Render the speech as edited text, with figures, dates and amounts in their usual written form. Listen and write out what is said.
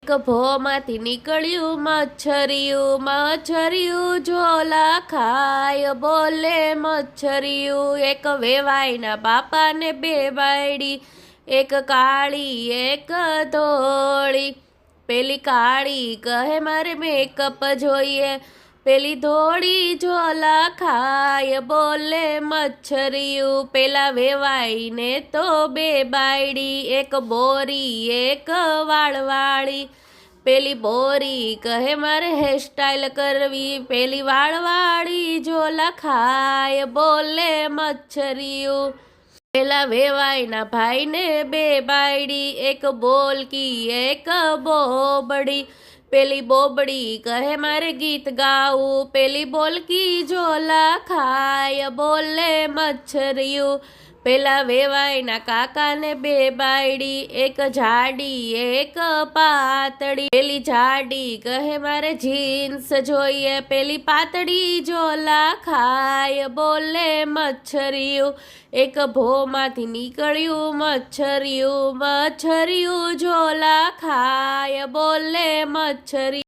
એક ભોમાંથી નીકળ્યું મચ્છરિયું, મચ્છરિયું ઝોલા ખાય, બોલે મચ્છરિયું. એક વેવાઈના બાપાને બે બાયડી, એક કાળી એક ધોળી. પેલી કાળી કહે મારે મેકઅપ જોઈએ, પેલી ધોળી ઝોલા ખાય, બોલે મચ્છરિયું. પેલા વેવાઈને તો બે બાયડી, એક બોરી એક વાળવાળી. પેલી બોરી કહે મારે હેરસ્ટાઈલ કરવી, પેલી વાળવાળી ઝોલા ખાય, બોલે મચ્છરિયું. પેલા વેવાઈના ભાઈને બે બાયડી, એક બોલકી એક બોબડી. પેલી બોબડી કહે મારે ગીત ગાવું, પેલી બોલકી ઝોલા ખાય, બોલે મચ્છરિયું. પેલા વેવાઈના કાકાને બે બાયડી, એક જાડી એક પાતળી. પેલી જાડી કહે મારે જીન્સ જોઈએ, પેલી પાતળી ઝોલા ખાય, બોલે મચ્છરિયું. એક ભોમાંથી નીકળ્યું મચ્છરિયું, મચ્છરિયું ઝોલા ખાય, બોલે મચ્છરિયું.